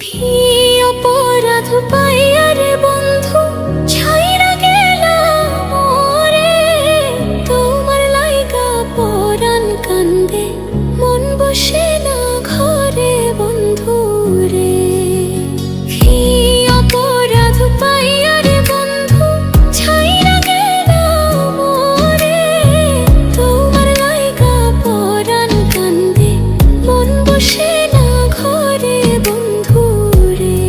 কি অপরাধ পাইয়া রে বন্ধু ছাইরা গেলাম মোরে, তোমার লাইগা পরাণ কান্দে মন বসে না ঘরে বন্ধু রে। কি অপরাধ পাইয়া রে বন্ধু ছাইরা গেলাম মোরে, তোমার লাইগা পরাণ কান্দে মন বসে না ঘরে বন্ধু রে।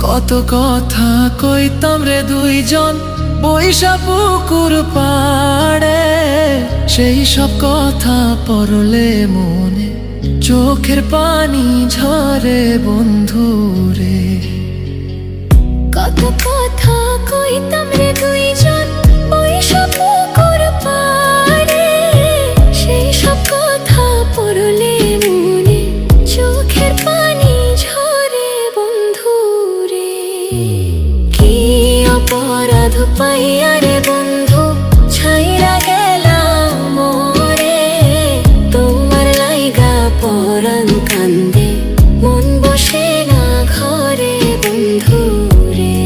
কত কথা কইতাম রে দুইজন বৈশা পুকুর পাড়ে, সেই সব কথা পড়লে মনে চোখের পানি ঝরে বন্ধু রে। কত কথা কইতাম রে দুইজন বৈশা পুকুর পাড়ে, সেই সব কথা পড়লে মনে চোখের পানি ঝরে বন্ধু রে। কি অপরাধ পাইয়া রে বন্ধু ছাইরা গেলাম মোরে, তোমার লাইগা পরাণ কান্দে মন বসে না ঘরে বন্ধু রে।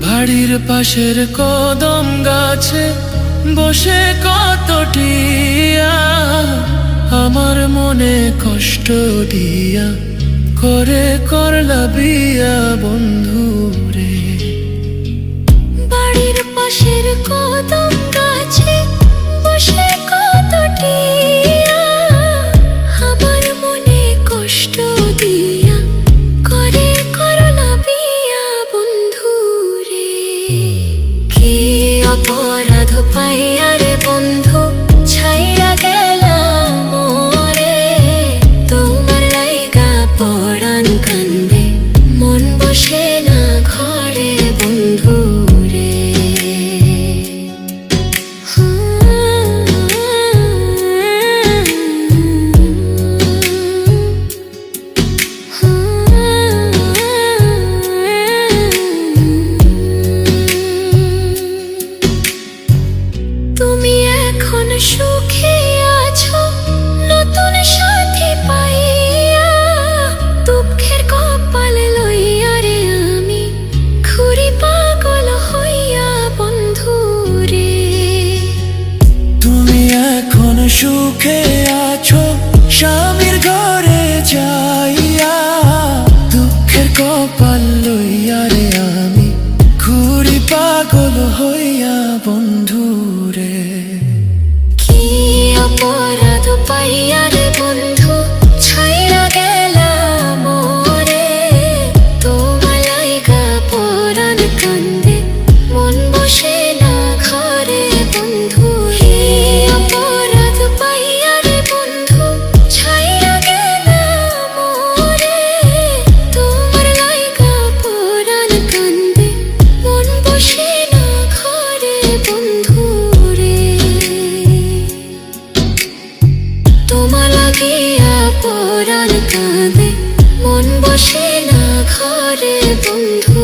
বাড়ির পাশের কদম গাছে বসে কত টিয়া, আমার মনে কষ্ট দিয়া করে করলা বিয়া বন্ধু রে। বাড়ির পাশের কদম গাছে বসে কত টিয়া, আমার মনে কষ্ট দিয়া করে করলা বিয়া বন্ধু রে। কি অপরাধ পাইয়া রে বন্ধু ছাইরা গেলাম মোরে, তোমার লাইগা পরাণ কান্দে মন বসে না ঘরে বন্ধু রে। তুমি এখন সুখে আছো নতুন সাথী পাইয়া, দুঃখের কপাল লইয়া রে আমি ঘুরি পাগল হইয়া বন্ধু রে। তুমি এখন সুখে আছো স্বামীর ঘরে যাইয়া, দুঃখের কপাল লইয়া রে আমি ঘুরি পাগল হইয়া বন্ধু রে। কি অপরাধ পাইয়া রে বন্ধু ছাইরা গেলাম মোরে, তোমার লাইগা পরাণ কান্দে মন বসে না ঘরে বন্ধু রে। অপরাধ পাইয়া রে বন্ধু ছাইরা গেলাম মোরে, তোমার লাইগা পরাণ কান্দে মন বসে না ঘরে বন্ধু রে। তোমার লাগিয়া পরাণ কাঁদে মন বসে না ঘরে বন্ধু।